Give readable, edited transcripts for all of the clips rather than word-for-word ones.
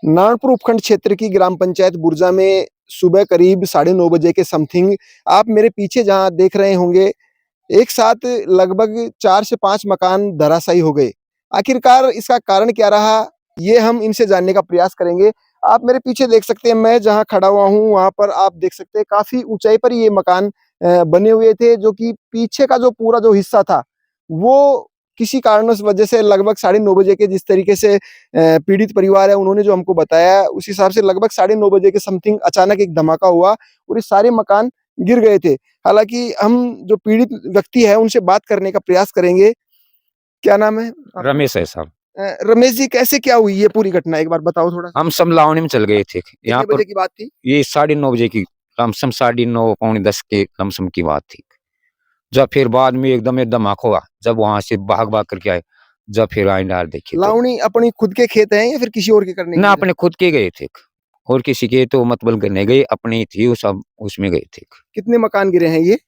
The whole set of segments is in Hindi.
नारायणपुर उपखंड क्षेत्र की ग्राम पंचायत बुर्जा में सुबह करीब 9:30 बजे के समथिंग आप मेरे पीछे जहां देख रहे होंगे, एक साथ लगभग 4 से 5 मकान धराशायी हो गए। आखिरकार इसका कारण क्या रहा, ये हम इनसे जानने का प्रयास करेंगे। आप मेरे पीछे देख सकते हैं, मैं जहाँ खड़ा हुआ हूँ, वहाँ पर आप देख सकते हैं काफ़ी ऊँचाई पर ये मकान बने हुए थे, जो कि पीछे का जो पूरा जो हिस्सा था, वो किसी कारणवश वजह से लगभग 9:30 बजे के जिस तरीके से पीड़ित परिवार है, उन्होंने जो हमको बताया, उस हिसाब से लगभग 9:30 बजे के समथिंग अचानक एक धमाका हुआ और ये सारे मकान गिर गए थे। हालाँकि हम जो पीड़ित व्यक्ति है, उनसे बात करने का प्रयास करेंगे। क्या नाम है आपका? रमेश है साहब। रमेश जी, कैसे क्या हुई ये पूरी घटना, एक बार बताओ थोड़ा-सा? हम सब लावणी में चल गए थे। यहाँ कितने पर बजे की बात थी? ये 9:30 बजे की लमसम 9:30 पौने 10 के लमसम की बात थी। जब फिर बाद में एकदम ये धमाका हुआ, जब वहाँ से भाग-भाग करके आए, जब फिर आए डार देखे तो लावणी अपनी खुद के खेत हैं या फिर किसी और के करने ना गए थे? अपने खुद के गए थे और किसी के तो मतलब नहीं गए, अपनी थी वो सब उसमें गए थे। कितने मकान गिरे हैं ये?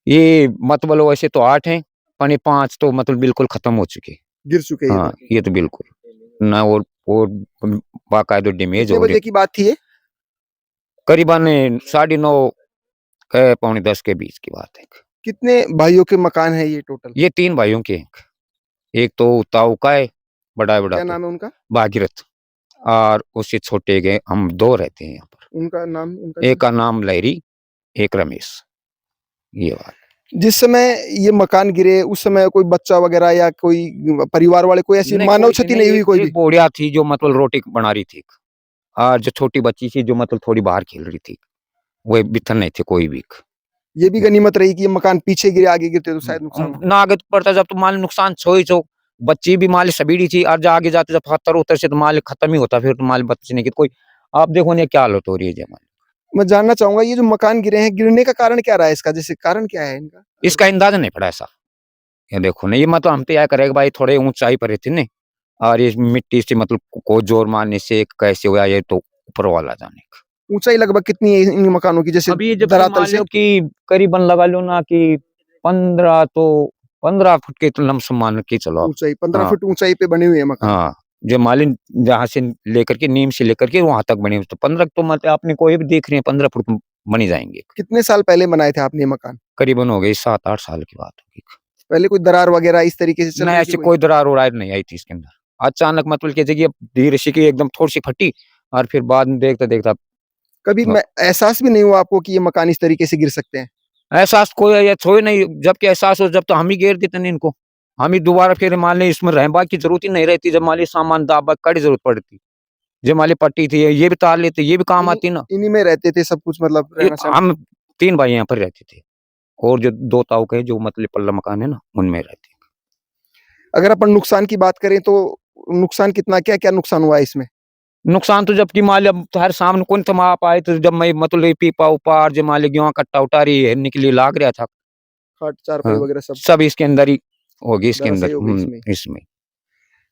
ये मतलब वैसे तो 8 हैं, पौने 5 तो मतलब बिल्कुल खत्म हो चुके। गिर चुके हैं ये हाँ, तो। ये तो बिल्कुल ना और बाकायदा डैमेज कितने हो रहे। बजे की बात थी ये? करीबन 9:30 पौने 10 के बीच की बात है। कितने भाइयों के मकान हैं ये टोटल? ये 3 भाइयों के हैं। एक तो ताऊ का है, बड़ा-बड़ा क्या तो नाम है उनका? भागीरथ और उससे छोटे के हम 2 रहते हैं यहाँ पर। उनका नाम उनका एक का नाम लहरी, एक रमेश। ये बात। जिस समय ये मकान गिरे, उस समय कोई बच्चा वगैरह या कोई परिवार वाले, कोई ऐसी नहीं मानव कोई क्षति नहीं, नहीं हुई कोई भी? एक बुढ़िया थी जो मतलब रोटी बना रही थी और जो छोटी बच्ची थी जो मतलब थोड़ी बाहर खेल रही थी। वो भीतर नहीं थे कोई भी। ये भी गनीमत रही कि ये मकान पीछे गिरे, आगे गिरते तो शायद नुकसान होता। ना आगे तो पड़ता जब तो मान नुकसान छो ही छो। बच्ची भी मान ली सबीड़ी थी और जो आगे जाते जब पत्थर उतर से तो मान खत्म ही होता, फिर तो मान बचने की कोई। आप देखो ना क्या हालत हो रही है जमा। मैं जानना चाहूँगा, ये जो मकान गिरे हैं, गिरने का कारण क्या रहा है इसका? जैसे कारण क्या है इनका? इसका अंदाजा नहीं पड़ा ऐसा। ये देखो ना, ये मतलब हम पे क्या करेगा भाई, थोड़े ऊंचाई पर रहते ना और ये मिट्टी से मतलब को जोर मारने से कैसे हुआ ये तो ऊपर वाला जाने का। ऊँचाई लगभग कितनी है इन मकानों की, जैसे अभी जब से धरातल मान से? लो कि करीबन लगा लो ना कि 15 फुट के तो लमसम मान के चलो आप। ऊँचाई 15 हाँ फुट ऊँचाई पे बने हुए हैं मकान। हाँ, जो मालिन जहाँ से लेकर के नीम से लेकर के वहां तक बने हुए, तो 15 तो मतलब आपने कोई भी देख रहे हैं 15 फुट बनी जाएंगे। कितने साल पहले बनाए थे आपने ये मकान? करीबन हो गई 7-8 साल की बात होगी। पहले कोई दरार वगैरह इस तरीके से चल नहीं रही थी ऐसी कोई? कोई दरार उरार नहीं आई थी इसके अंदर। अचानक मतलब की जगह धीरे से की एकदम थोड़ी सी फटी और फिर बाद में देखता देखता कभी मैं एहसास भी नहीं हुआ आपको कि ये मकान इस तरीके से गिर सकते हैं? एहसास कोई या छोड़ नहीं, जबकि एहसास हो जब तो हम ही घेर देते ना इनको। हम ही दोबारा फिर मान ली इसमें रहने की जरूरत ही नहीं रहती, जब मान ली सामान दाबा कड़ी जरूरत पड़ती। जब मान ली पट्टी थी ये भी तार लेते, ये भी काम आती ना। इन्हीं में रहते थे सब कुछ, मतलब रहना सहना? हम 3 भाई यहाँ पर रहते थे और जो 2 ताऊ के जो मतलब पल्ला मकान है ना उनमें रहते। अगर अपन नुकसान की बात करें तो नुकसान कितना, क्या-क्या नुकसान हुआ है इसमें? नुकसान तो जबकि मान ली अब हर सामने कौन थमा आप आए तो जब मैं मतलब पीपा उपा जब मान ली गेहूं कट्टा उतारी है निकली लाग रहा था। खाट, चारपाई हाँ, वगैरह सब सब इसके अंदर ही होगी इसके अंदर। धराशायी हो गई इसमें। इसमें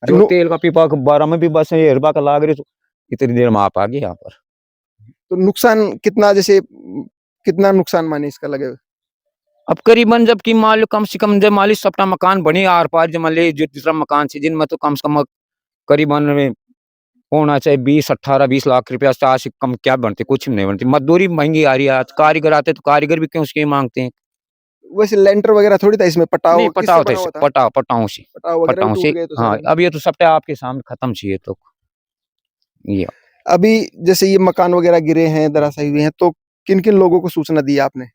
जो नो तेल का पीपा 12 में भी बस ये रुपया का लाग रही तो इतनी देर में आप आ गए यहाँ पर। तो नुकसान कितना, जैसे कितना नुकसान माने इसका लगेगा? अब करीबन जबकि मान लो कम से कम जब मान ली सबका मकान बने आर पार जब मान ली जो तीसरा मकान से जिनमें तो कम से कम करीबन में होना चाहिए 20-18-20 लाख रुपया से आज से कम क्या बनते, कुछ भी नहीं बनती। मजदूरी महंगी आ रही है आज, कारीगर आते तो कारीगर भी क्यों उसके मांगते हैं। वैसे लेंटर वगैरह थोड़ी था इसमें, नहीं पटाव किससे पटाव थे बना हुआ था? पटाव वगैरह भी से। टूट गए तो हाँ सारे ना? अब ये तो सबटा आपके सामने खत्म चाहिए तो ये अभी जैसे ये मकान वगैरह गिरे हैं, धराशायी हुए हैं, तो किन-किन लोगों को सूचना दी आपने?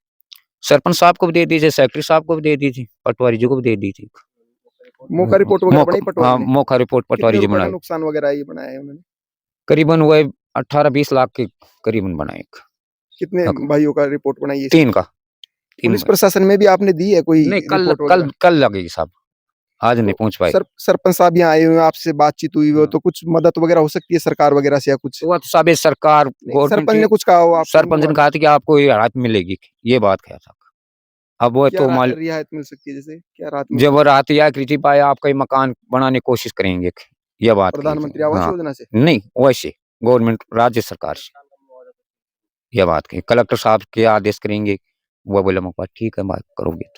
सरपंच साहब को भी दे दीजिए, सेक्रेटरी साहब को भी दे दीजिए, पटवारी जी को भी दे दीजिए। मौका रिपोर्ट वगैरह बनाई पटवारी हाँ, ने? मौका रिपोर्ट पटवारी कितने जी रुपए का बनाई। नुकसान वगैरह ये बनाया है उन्होंने? करीबन हुए 18-20 लाख के करीबन बनाए। कितने भाइयों का रिपोर्ट बनाई है इसमें? 3 का 3 पुलिस प्रशासन में भी आपने दी है कोई नहीं कल रिपोर्ट कल वगैरह? कल लगेगी साहब, आज नहीं तो पहुंच पाए। सरपंच साहब यहाँ आए हुए हैं, आपसे बातचीत हुई हो, तो कुछ मदद वगैरह हो सकती है सरकार वगैरह से या कुछ? तो वो तो सब ये सरकार नहीं, गवर्नमेंट सरपंच की। ने कुछ कहा हो आपको सरपंच इनके ने बारे में? कहा था कि आपको ये राहत मिलेगी, ये बात कहा था। अब वो क्या तो माल रियायत मिल सकती है, जैसे क्या राहत मिल जब सकती वो है? राहत या कृषि पाए आपका ही मकान बनाने की कोशिश करेंगे, ये बात कही थी। प्रधानमंत्री आवास हाँ योजना से? नहीं वैसे गवर्नमेंट राज्य सरकार से ये बात कही, कलेक्टर साहब के आदेश करेंगे। वो बोले मौका ठीक है बात करोगे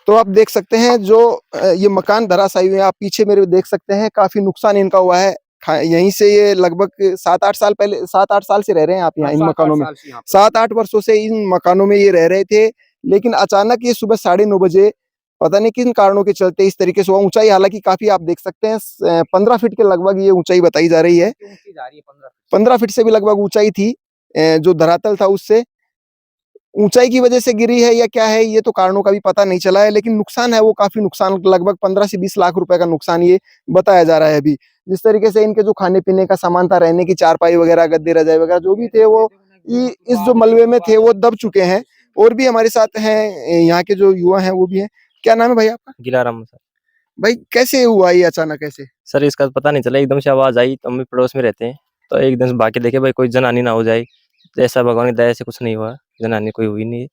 तो आप देख सकते हैं जो ये मकान धराशायी हुए हैं, आप पीछे मेरे देख सकते हैं, काफी नुकसान इनका हुआ है। यहीं से ये लगभग 7-8 साल पहले 7-8 साल से रह रहे हैं आप यहाँ इन मकानों में। 7-8 वर्षों से इन मकानों में ये रह रहे थे, लेकिन अचानक ये सुबह 9:30 बजे पता नहीं किन कारणों के चलते इस तरीके से हुआ। ऊंचाई हालांकि काफी आप देख सकते हैं 15 फीट के लगभग ये ऊंचाई बताई जा रही है। 15 फीट से भी लगभग ऊंचाई थी जो धरातल था उससे। ऊंचाई की वजह से गिरी है या क्या है ये तो कारणों का भी पता नहीं चला है, लेकिन नुकसान है वो काफी नुकसान, लगभग 15 से 20 लाख रुपए का नुकसान ये बताया जा रहा है अभी। जिस तरीके से इनके जो खाने पीने का सामान था, रहने की चारपाई वगैरह, गद्दे रजाई वगैरह जो भी थे वो इस जो मलबे में थे वो दब चुके हैं। और भी हमारे साथ हैं यहाँ के जो युवा हैं वो भी हैं। क्या नाम है भाई आपका? गिलाराम सर। भाई कैसे हुआ ये अचानक ऐसे? सर इसका पता नहीं चला, एकदम से आवाज आई तो हम भी पड़ोस में रहते हैं, तो एकदम से भाग के देखे भाई कोई जनहानि ना हो जाए। ऐसा भगवान की दया से कुछ नहीं हुआ, जनहानि कोई हुई नहीं,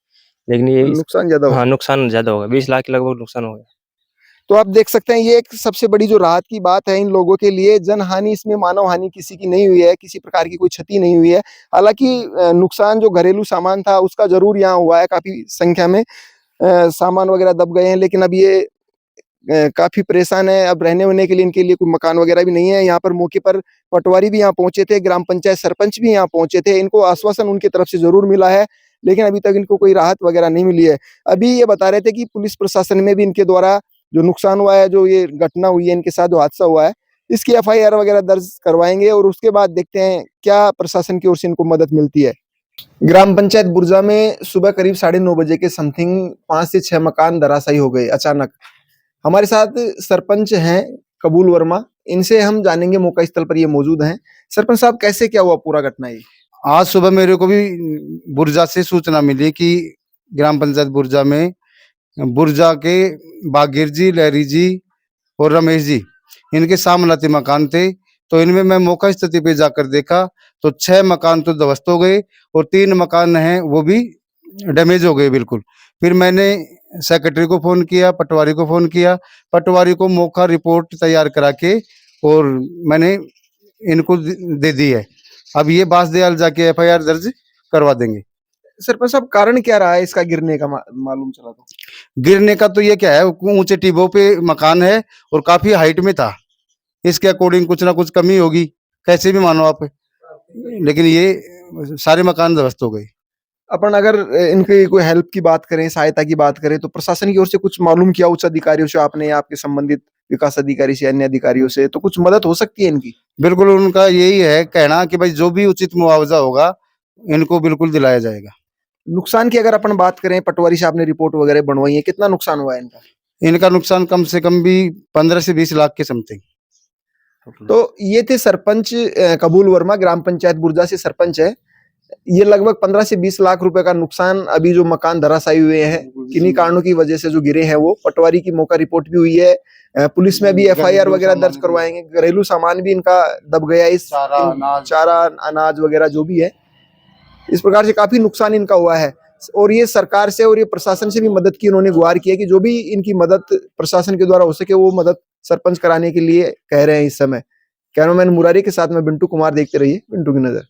लेकिन ये नुकसान ज्यादा हुआ। हाँ नुकसान ज्यादा होगा, 20 लाख के लगभग नुकसान हो गया। तो आप देख सकते हैं ये एक सबसे बड़ी जो राहत की बात है इन लोगों के लिए। जनहानि इसमें मानव हानि किसी की नहीं हुई है, किसी प्रकार की कोई क्षति नहीं हुई है। हालांकि नुकसान जो घरेलू सामान था उसका जरूर यहाँ हुआ है, काफी संख्या में सामान वगैरह दब गए हैं, लेकिन अब ये काफी परेशान है। अब रहने वहने के लिए इनके लिए कोई मकान वगैरह भी नहीं है। यहाँ पर मौके पर पटवारी भी यहाँ पहुंचे थे, ग्राम पंचायत सरपंच भी यहाँ पहुंचे थे। इनको आश्वासन उनकी तरफ से जरूर मिला है, लेकिन अभी तक इनको कोई राहत वगैरह नहीं मिली है। अभी ये बता रहे थे कि पुलिस प्रशासन में भी इनके द्वारा जो नुकसान हुआ है, जो ये घटना हुई है इनके साथ, जो हादसा हुआ है, इसकी FIR वगैरह दर्ज करवाएंगे और उसके बाद देखते हैं क्या प्रशासन की ओर से इनको मदद मिलती है। ग्राम पंचायत बुर्जा में सुबह करीब 9:30 बजे के समथिंग 5 से 6 मकान धराशायी हो गए अचानक। हमारे साथ सरपंच हैं कबूल वर्मा, इनसे हम जानेंगे, मौका स्थल पर ये मौजूद हैं। सरपंच साहब कैसे क्या हुआ पूरा घटना ये? आज सुबह मेरे को भी बुर्जा से सूचना मिली कि ग्राम पंचायत बुर्जा में बुर्जा के बागीर जी, लहरी जी और रमेश जी, इनके सामलाती मकान थे। तो इनमें मैं मौका स्थिति पे जाकर देखा तो 6 मकान तो ध्वस्त हो गए और 3 मकान हैं वो भी डैमेज हो गए बिल्कुल। फिर मैंने सेक्रेटरी को फोन किया, पटवारी को फोन किया, पटवारी को मौका रिपोर्ट तैयार करा के और मैंने इनको दे दी है। अब ये बांसदयाल जाके FIR दर्ज करवा देंगे। सरपंच साहब कारण क्या रहा है इसका गिरने का? मालूम चला तो गिरने का तो ये क्या है, ऊंचे टिब्बों पे मकान है और काफी हाइट में था, इसके अकॉर्डिंग कुछ ना कुछ कमी होगी, कैसे भी मानो आप, लेकिन ये सारे मकान ध्वस्त हो गए। अपन अगर इनकी कोई हेल्प की बात करें, सहायता की बात करें, तो प्रशासन की ओर से कुछ मालूम किया उच्च अधिकारियों से आपने या आपके संबंधित विकास अधिकारी से, अन्य अधिकारियों से, तो कुछ मदद हो सकती है इनकी? बिल्कुल, उनका यही है कहना कि भाई जो भी उचित मुआवजा होगा इनको बिल्कुल दिलाया जाएगा। नुकसान की अगर अपन बात करें, पटवारी से आपने रिपोर्ट वगैरह बनवाई है, कितना नुकसान हुआ है इनका? इनका नुकसान कम से कम भी 15 से 20 लाख के समथिंग। तो ये थे सरपंच कबूल वर्मा, ग्राम पंचायत बुर्जा से सरपंच है। ये लगभग 15 से 20 लाख रुपए का नुकसान, अभी जो मकान धराशायी हुए हैं किन्हीं कारणों की वजह से जो गिरे हैं वो, पटवारी की मौका रिपोर्ट भी हुई है, पुलिस में भी FIR वगैरह दर्ज करवाएंगे। घरेलू सामान भी इनका दब गया, इस चारा अनाज वगैरह जो भी है, इस प्रकार से काफी नुकसान इनका हुआ है। और ये सरकार से और ये प्रशासन से भी मदद की उन्होंने गुहार की है कि जो भी इनकी मदद प्रशासन के द्वारा हो सके वो मदद सरपंच कराने के लिए कह रहे हैं इस समय। कैमरामैन मुरारी के साथ में बिंटू कुमार, देखते रहिए बिंटू की नजर।